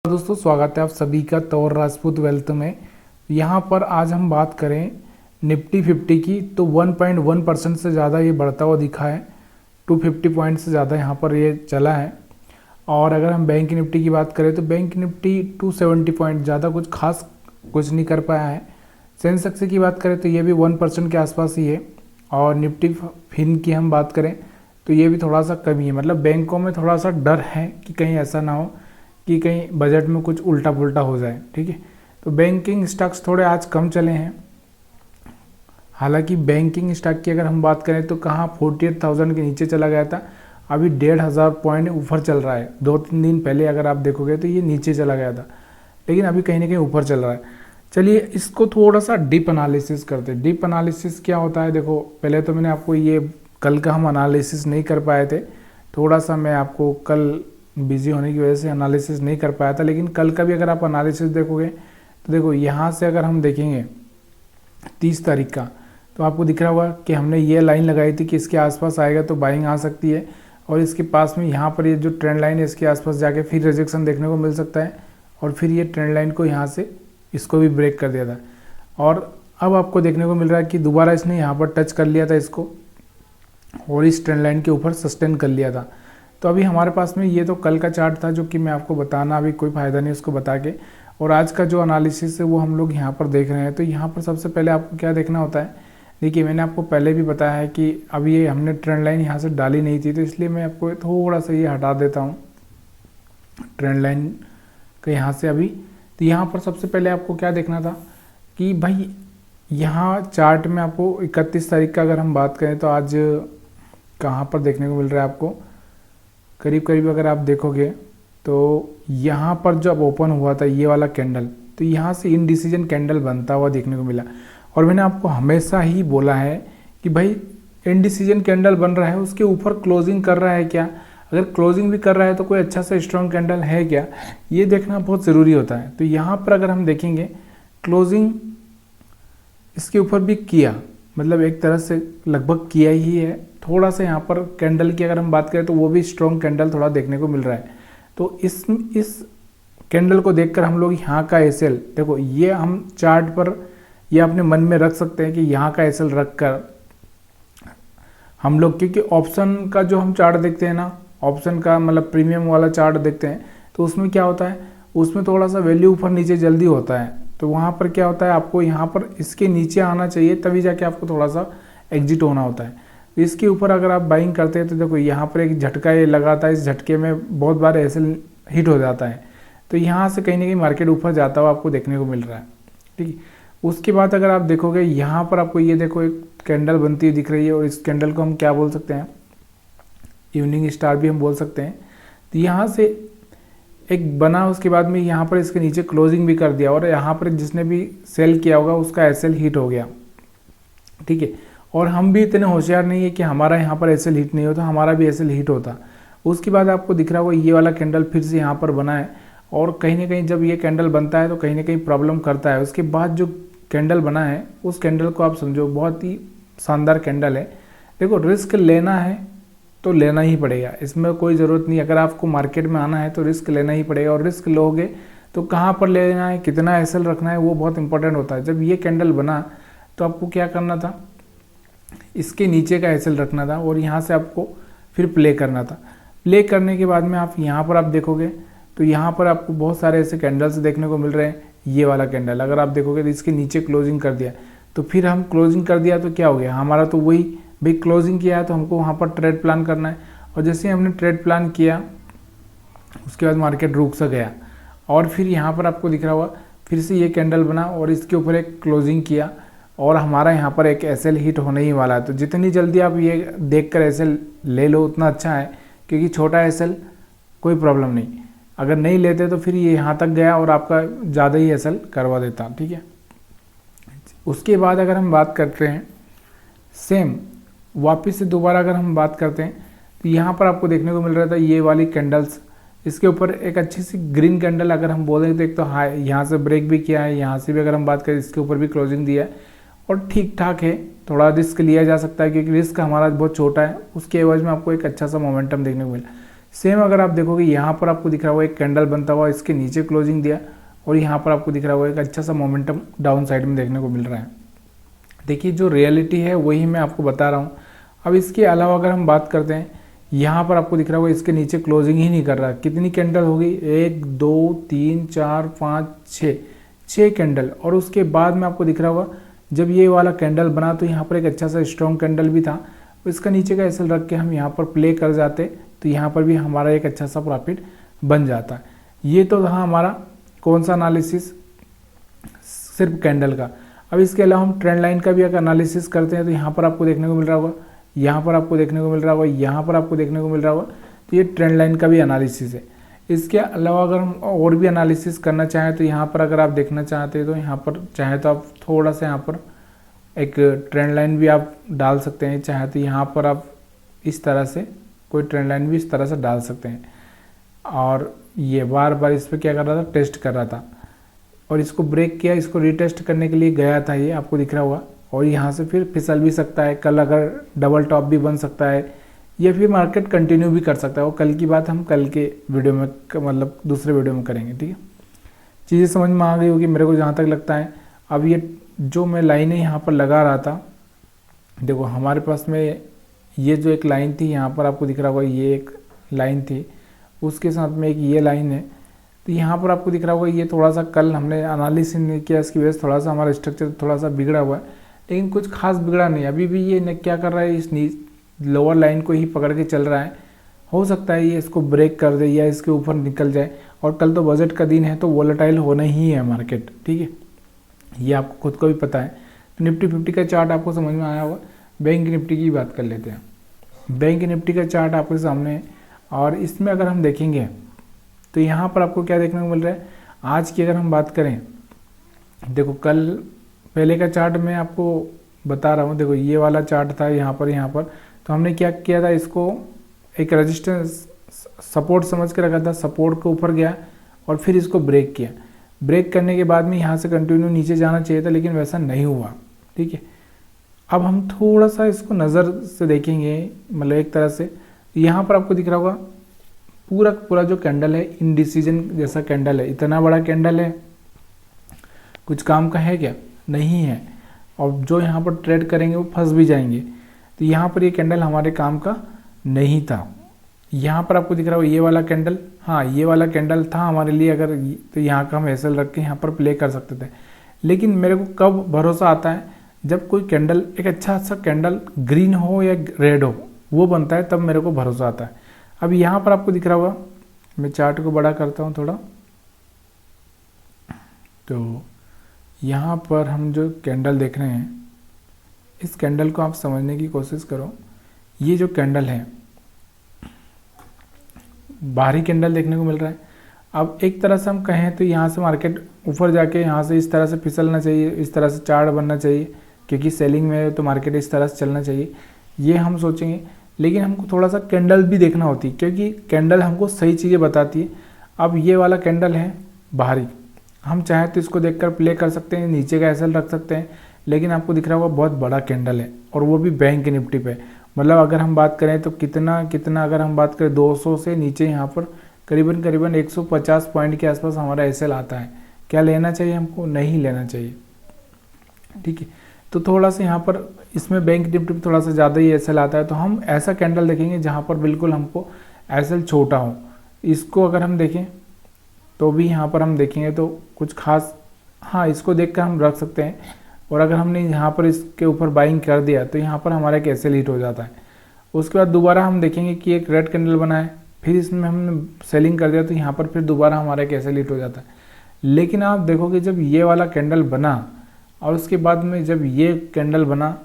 दोस्तों, स्वागत है आप सभी का तौर राजपूत वेल्थ में। यहाँ पर आज हम बात करें निफ्टी 50 की, तो 1.1% से ज़्यादा ये बढ़ता हुआ दिखा है। 250 पॉइंट से ज़्यादा यहाँ पर ये चला है। और अगर हम बैंक निफ्टी की बात करें तो बैंक निफ्टी 270 पॉइंट, ज़्यादा कुछ खास कुछ नहीं कर पाया है। सेंसेक्स की बात करें तो ये भी 1% के आसपास ही है। और निफ्टी फिन की हम बात करें तो ये भी थोड़ा सा कमी है। मतलब बैंकों में थोड़ा सा डर है कि कहीं ऐसा ना हो कि कहीं बजट में कुछ उल्टा पुल्टा हो जाए। ठीक है, तो बैंकिंग स्टॉक्स थोड़े आज कम चले हैं। हालांकि बैंकिंग स्टॉक की अगर हम बात करें तो कहाँ 48,000 के नीचे चला गया था, अभी 1,500 पॉइंट ऊपर चल रहा है। 2-3 दिन पहले अगर आप देखोगे तो ये नीचे चला गया था, लेकिन अभी कहीं ना कहीं ऊपर चल रहा है। चलिए इसको थोड़ा सा डीप एनालिसिस करते हैं। डीप एनालिसिस क्या होता है, देखो पहले तो मैंने आपको ये कल का हम एनालिसिस नहीं कर पाए थे, थोड़ा सा मैं आपको कल बिजी होने की वजह से एनालिसिस नहीं कर पाया था। लेकिन कल का भी अगर आप एनालिसिस देखोगे तो देखो यहाँ से अगर हम देखेंगे 30 तारीख का, तो आपको दिख रहा होगा कि हमने ये लाइन लगाई थी कि इसके आसपास आएगा तो बाइंग आ सकती है। और इसके पास में यहाँ पर ये जो ट्रेंड लाइन है इसके आसपास जाके फिर रिजेक्शन देखने को मिल सकता है। और फिर ये ट्रेंड लाइन को यहाँ से इसको भी ब्रेक कर दिया था। और अब आपको देखने को मिल रहा है कि दोबारा इसने यहाँ पर टच कर लिया था इसको और इस ट्रेंड लाइन के ऊपर सस्टेन कर लिया था। तो अभी हमारे पास में ये तो कल का चार्ट था जो कि मैं आपको बताना अभी कोई फ़ायदा नहीं उसको बता के। और आज का जो एनालिसिस है वो हम लोग यहाँ पर देख रहे हैं। तो यहाँ पर सबसे पहले आपको क्या देखना होता है, देखिए मैंने आपको पहले भी बताया है कि अभी ये हमने ट्रेंड लाइन यहाँ से डाली नहीं थी, तो इसलिए मैं आपको थोड़ा सा ये हटा देता हूँ ट्रेंड लाइन का यहाँ से अभी। तो यहाँ पर सबसे पहले आपको क्या देखना था कि भाई यहाँ चार्ट में आपको 31 तारीख का अगर हम बात करें तो आज कहाँ पर देखने को मिल रहा है आपको, करीब करीब अगर आप देखोगे तो यहाँ पर जब ओपन हुआ था ये वाला कैंडल, तो यहाँ से इनडिसीजन कैंडल बनता हुआ देखने को मिला। और मैंने आपको हमेशा ही बोला है कि भाई इनडिसीजन कैंडल बन रहा है, उसके ऊपर क्लोजिंग कर रहा है क्या, अगर क्लोजिंग भी कर रहा है तो कोई अच्छा सा स्ट्रॉन्ग कैंडल है क्या, ये देखना बहुत ज़रूरी होता है। तो यहाँ पर अगर हम देखेंगे क्लोजिंग इसके ऊपर भी किया, मतलब एक तरह से लगभग किया ही है। थोड़ा सा यहाँ पर कैंडल की अगर हम बात करें तो वो भी स्ट्रॉन्ग कैंडल थोड़ा देखने को मिल रहा है। तो इस कैंडल को देखकर हम लोग यहाँ का एसएल, देखो ये हम चार्ट पर ये अपने मन में रख सकते हैं कि यहाँ का एसएल रख कर हम लोग, क्योंकि ऑप्शन का जो हम चार्ट देखते हैं ना, ऑप्शन का मतलब प्रीमियम वाला चार्ट देखते हैं, तो उसमें क्या होता है, उसमें थोड़ा सा वैल्यू ऊपर नीचे जल्दी होता है। तो वहाँ पर क्या होता है, आपको यहाँ पर इसके नीचे आना चाहिए तभी जाके आपको थोड़ा सा एग्जिट होना होता है। इसके ऊपर अगर आप बाइंग करते हैं तो देखो यहाँ पर एक झटका ये लगाता है, इस झटके में बहुत बार ऐसे हिट हो जाता है। तो यहाँ से कहीं ना कहीं मार्केट ऊपर जाता हुआ आपको देखने को मिल रहा है। ठीक है, उसके बाद अगर आप देखोगे यहाँ पर आपको ये देखो एक कैंडल बनती हुई दिख रही है, और इस कैंडल को हम क्या बोल सकते हैं, इवनिंग स्टार भी हम बोल सकते हैं। तो यहाँ से एक बना, उसके बाद में यहाँ पर इसके नीचे क्लोजिंग भी कर दिया, और यहाँ पर जिसने भी सेल किया होगा उसका एसएल हिट हो गया। ठीक है, और हम भी इतने होशियार नहीं है कि हमारा यहाँ पर एसएल हिट नहीं होता, हमारा भी एसएल हिट होता। उसके बाद आपको दिख रहा होगा ये वाला कैंडल फिर से यहाँ पर बना है, और कहीं ना कहीं जब ये कैंडल बनता है तो कहीं ना कहीं प्रॉब्लम करता है। उसके बाद जो कैंडल बना है उस कैंडल को आप समझो बहुत ही शानदार कैंडल है। देखो रिस्क लेना है तो लेना ही पड़ेगा, इसमें कोई ज़रूरत नहीं। अगर आपको मार्केट में आना है तो रिस्क लेना ही पड़ेगा, और रिस्क लोगे तो कहाँ पर लेना है, कितना एसएल रखना है, वो बहुत इंपॉर्टेंट होता है। जब ये कैंडल बना तो आपको क्या करना था, इसके नीचे का एसएल रखना था और यहाँ से आपको फिर प्ले करना था। प्ले करने के बाद में आप यहाँ पर आप देखोगे तो यहाँ पर आपको बहुत सारे ऐसे कैंडल्स देखने को मिल रहे हैं। ये वाला कैंडल अगर आप देखोगे तो इसके नीचे क्लोजिंग कर दिया, तो फिर हम क्लोजिंग कर दिया तो क्या हो गया हमारा, तो वही भाई क्लोजिंग किया है तो हमको वहाँ पर ट्रेड प्लान करना है। और जैसे ही हमने ट्रेड प्लान किया उसके बाद मार्केट रुक सा गया, और फिर यहाँ पर आपको दिख रहा होगा फिर से ये कैंडल बना और इसके ऊपर एक क्लोजिंग किया, और हमारा यहाँ पर एक एसएल हिट होने ही वाला है। तो जितनी जल्दी आप ये देखकर एसएल ले लो उतना अच्छा है, क्योंकि छोटा एसएल कोई प्रॉब्लम नहीं, अगर नहीं लेते तो फिर ये यहाँ तक गया और आपका ज़्यादा ही एसएल करवा देता। ठीक है, उसके बाद अगर हम बात करते हैं सेम वापस से दोबारा अगर हम बात करते हैं तो यहाँ पर आपको देखने को मिल रहा था ये वाली कैंडल्स, इसके ऊपर एक अच्छी सी ग्रीन कैंडल अगर हम बोलें तो एक तो हाई यहाँ से ब्रेक भी किया है, यहाँ से भी अगर हम बात करें इसके ऊपर भी क्लोजिंग दिया है, और ठीक ठाक है। थोड़ा रिस्क लिया जा सकता है क्योंकि रिस्क हमारा बहुत छोटा है, उसके एवज में आपको एक अच्छा सा मोमेंटम देखने को मिला। सेम अगर आप देखोगे यहाँ पर आपको दिख रहा होगा एक कैंडल बनता हुआ, इसके नीचे क्लोजिंग दिया और यहाँ पर आपको दिख रहा होगा एक अच्छा सा मोमेंटम डाउन साइड में देखने को मिल रहा है। देखिए जो रियलिटी है वही मैं आपको बता रहा हूँ। अब इसके अलावा अगर हम बात करते हैं, यहाँ पर आपको दिख रहा होगा इसके नीचे क्लोजिंग ही नहीं कर रहा। कितनी कैंडल होगी, 1 2 3 4 5 6 कैंडल। और उसके बाद में आपको दिख रहा होगा जब ये वाला कैंडल बना तो यहाँ पर एक अच्छा सा स्ट्रॉन्ग कैंडल भी था, इसका नीचे का एसएल रख के हम यहाँ पर प्ले कर जाते तो यहाँ पर भी हमारा एक अच्छा सा प्रॉफिट बन जाता है। ये तो था हमारा कौन सा एनालिसिस, सिर्फ कैंडल का। अब इसके अलावा हम ट्रेंड लाइन का भी अगर एनालिसिस करते हैं तो यहाँ पर आपको देखने को मिल रहा होगा, यहाँ पर आपको देखने को मिल रहा होगा, यहाँ पर आपको देखने को मिल रहा होगा। तो ये ट्रेंड लाइन का भी एनालिसिस है। इसके अलावा अगर हम और भी एनालिसिस करना चाहें तो यहाँ पर अगर आप देखना चाहते हैं तो यहाँ पर चाहे तो आप थोड़ा सा यहाँ पर एक ट्रेंड लाइन भी आप डाल सकते हैं, चाहे तो यहाँ पर आप इस तरह से कोई ट्रेंड लाइन भी इस तरह से डाल सकते हैं। और ये बार बार इस पर क्या कर रहा था, टेस्ट कर रहा था और इसको ब्रेक किया, इसको रीटेस्ट करने के लिए गया था, ये आपको दिख रहा होगा। और यहाँ से फिर फिसल भी सकता है, कल अगर डबल टॉप भी बन सकता है या फिर मार्केट कंटिन्यू भी कर सकता है। वो कल की बात हम कल के वीडियो में मतलब दूसरे वीडियो में करेंगे, ठीक है। चीज़ें समझ में आ गई होगी मेरे को जहाँ तक लगता है। अब ये जो मैं लाइनें यहाँ पर लगा रहा था, देखो हमारे पास में ये जो एक लाइन थी यहाँ पर आपको दिख रहा होगा, ये एक लाइन थी, उसके साथ में एक ये लाइन है। तो यहाँ पर आपको दिख रहा होगा ये थोड़ा सा कल हमने एनालिसिस नहीं किया, इसकी वजह से थोड़ा सा हमारा स्ट्रक्चर थोड़ा सा बिगड़ा हुआ है, लेकिन कुछ खास बिगड़ा नहीं। अभी भी ये क्या कर रहा है, इस लोअर लाइन को ही पकड़ के चल रहा है। हो सकता है ये इसको ब्रेक कर दे या इसके ऊपर निकल जाए। और कल तो बजट का दिन है तो वोलेटाइल होना ही है मार्केट, ठीक है, ये आपको खुद को भी पता है। तो निफ्टी 50 का चार्ट आपको समझ में आया होगा। बैंक निफ्टी की बात कर लेते हैं। बैंक निफ्टी का चार्ट आपके सामने है और इसमें अगर हम देखेंगे तो यहाँ पर आपको क्या देखने को मिल रहा है। आज की अगर हम बात करें, देखो कल पहले का चार्ट मैं आपको बता रहा हूँ। देखो ये वाला चार्ट था यहाँ पर तो हमने क्या किया था, इसको एक रेजिस्टेंस सपोर्ट समझ के रखा था, सपोर्ट के ऊपर गया और फिर इसको ब्रेक किया। ब्रेक करने के बाद में यहाँ से कंटिन्यू नीचे जाना चाहिए था, लेकिन वैसा नहीं हुआ, ठीक है। अब हम थोड़ा सा इसको नज़र से देखेंगे, मतलब एक तरह से यहाँ पर आपको दिख रहा होगा पूरा जो कैंडल है इनडिसीजन जैसा कैंडल है। इतना बड़ा कैंडल है, कुछ काम का है क्या, नहीं है। और जो यहाँ पर ट्रेड करेंगे वो फंस भी जाएंगे। तो यहाँ पर ये कैंडल हमारे काम का नहीं था। यहाँ पर आपको दिख रहा होगा ये वाला कैंडल, हाँ ये वाला कैंडल था हमारे लिए, अगर तो यहाँ का हम एसएल रख के यहाँ पर प्ले कर सकते थे। लेकिन मेरे को कब भरोसा आता है, जब कोई कैंडल एक अच्छा सा कैंडल ग्रीन हो या रेड हो वो बनता है, तब मेरे को भरोसा आता है। अब यहाँ पर आपको दिख रहा होगा, मैं चार्ट को बड़ा करता हूँ थोड़ा, तो यहाँ पर हम जो कैंडल देख रहे हैं इस कैंडल को आप समझने की कोशिश करो। ये जो कैंडल है बाहरी कैंडल देखने को मिल रहा है। अब एक तरह से हम कहें तो यहाँ से मार्केट ऊपर जाके यहाँ से इस तरह से फिसलना चाहिए, इस तरह से चार्ट बनना चाहिए, क्योंकि सेलिंग में है तो मार्केट इस तरह से चलना चाहिए, ये हम सोचेंगे। लेकिन हमको थोड़ा सा कैंडल भी देखना होती है, क्योंकि कैंडल हमको सही चीज़ें बताती है। अब ये वाला कैंडल है बाहरी, हम चाहें तो इसको देखकर प्ले कर सकते हैं, नीचे का एसएल रख सकते हैं। लेकिन आपको दिख रहा होगा बहुत बड़ा कैंडल है और वो भी बैंक निफ्टी पे। मतलब अगर हम बात करें तो कितना अगर हम बात करें 200 से नीचे यहाँ पर करीबन 150 पॉइंट के आसपास हमारा एसएल आता है। क्या लेना चाहिए हमको, नहीं लेना चाहिए, ठीक है। तो थोड़ा सा यहाँ पर इसमें बैंक निफ्टी में थोड़ा सा ज़्यादा ही एसएल आता है, तो हम ऐसा कैंडल देखेंगे जहाँ पर बिल्कुल हमको एसएल छोटा हो। इसको अगर हम देखें तो भी यहाँ पर हम देखेंगे तो कुछ खास, हाँ इसको देख कर हम रख सकते हैं। और अगर हमने यहाँ पर इसके ऊपर बाइंग कर दिया तो यहाँ पर हमारा एक एसएल हिट हो जाता है। उसके बाद दोबारा हम देखेंगे कि एक रेड कैंडल बना है, फिर इसमें हमने सेलिंग कर दिया तो यहाँ पर फिर दोबारा हमारा एक एसएल हिट हो जाता है। लेकिन आप देखोगे जब ये वाला कैंडल बना और उसके बाद में जब ये कैंडल बना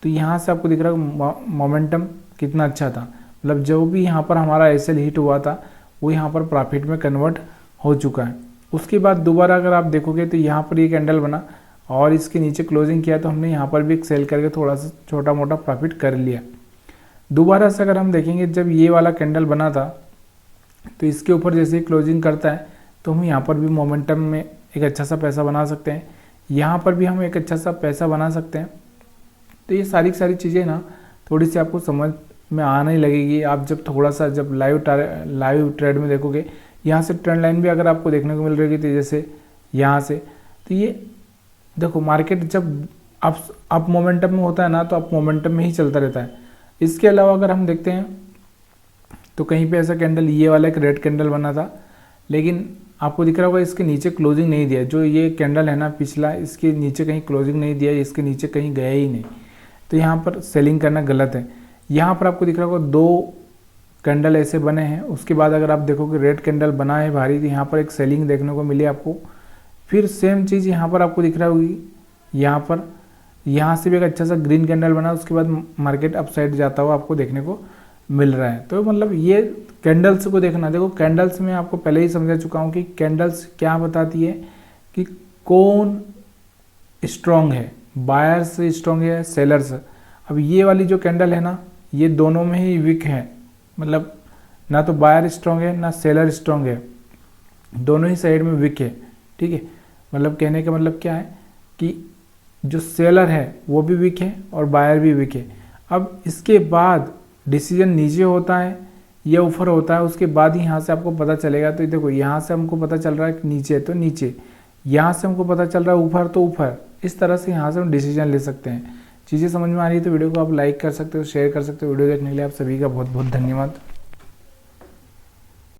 तो यहाँ से आपको दिख रहा है मोमेंटम कितना अच्छा था। मतलब जो भी यहाँ पर हमारा एसएल हिट हुआ था वो यहाँ पर प्रॉफिट में कन्वर्ट हो चुका है। उसके बाद दोबारा अगर आप देखोगे तो यहाँ पर ये कैंडल बना और इसके नीचे क्लोजिंग किया तो हमने यहाँ पर भी सेल करके थोड़ा सा छोटा मोटा प्रॉफिट कर लिया। दोबारा से अगर हम देखेंगे जब ये वाला कैंडल बना था तो इसके ऊपर जैसे ही क्लोजिंग करता है तो हम यहाँ पर भी मोमेंटम में एक अच्छा सा पैसा बना सकते हैं, यहाँ पर भी हम एक अच्छा सा पैसा बना सकते हैं। तो ये सारी चीज़ें ना थोड़ी सी आपको समझ में आने लगेगी। आप जब थोड़ा सा जब लाइव ट्रेड में देखोगे, यहाँ से ट्रेंड लाइन भी अगर आपको देखने को मिल रही है जैसे यहाँ से, तो ये देखो मार्केट जब अप मोमेंटम में होता है ना, तो अप मोमेंटम में ही चलता रहता है। इसके अलावा अगर हम देखते हैं तो कहीं पे ऐसा कैंडल, ये वाला एक रेड कैंडल बना था, लेकिन आपको दिख रहा होगा इसके नीचे क्लोजिंग नहीं दिया। जो ये कैंडल है ना पिछला, इसके नीचे कहीं क्लोजिंग नहीं दिया, इसके नीचे कहीं गया ही नहीं, तो यहाँ पर सेलिंग करना गलत है। यहाँ पर आपको दिख रहा होगा 2 कैंडल ऐसे बने हैं, उसके बाद अगर आप देखोगे रेड कैंडल बना है भारी, तो यहाँ पर एक सेलिंग देखने को मिली आपको। फिर सेम चीज़ यहाँ पर आपको दिख रहा होगी, यहाँ पर यहाँ से भी एक अच्छा सा ग्रीन कैंडल बना, उसके बाद मार्केट अपसाइड जाता हुआ आपको देखने को मिल रहा है। तो मतलब ये कैंडल्स को देखना, देखो कैंडल्स में आपको पहले ही समझा चुका हूँ कि कैंडल्स क्या बताती है कि कौन स्ट्रॉन्ग है, बायर्स स्ट्रॉन्ग है, सेलर्स। अब ये वाली जो कैंडल है ना, ये दोनों में ही वीक है, मतलब ना तो बायर स्ट्रॉन्ग है ना सेलर स्ट्रॉन्ग है, दोनों ही साइड में वीक है। ठीक है, मतलब कहने का मतलब क्या है कि जो सेलर है वो भी वीक है और बायर भी वीक है। अब इसके बाद डिसीजन नीचे होता है या ऊपर होता है, उसके बाद ही यहाँ से आपको पता चलेगा। तो देखो यहाँ से हमको पता चल रहा है कि नीचे तो नीचे, यहाँ से हमको पता चल रहा है ऊपर तो ऊपर, इस तरह से यहाँ से हम डिसीजन ले सकते हैं। चीज़ें समझ में आ रही है तो वीडियो को आप लाइक कर सकते हो, शेयर कर सकते हो। वीडियो देखने के लिए आप सभी का बहुत बहुत धन्यवाद।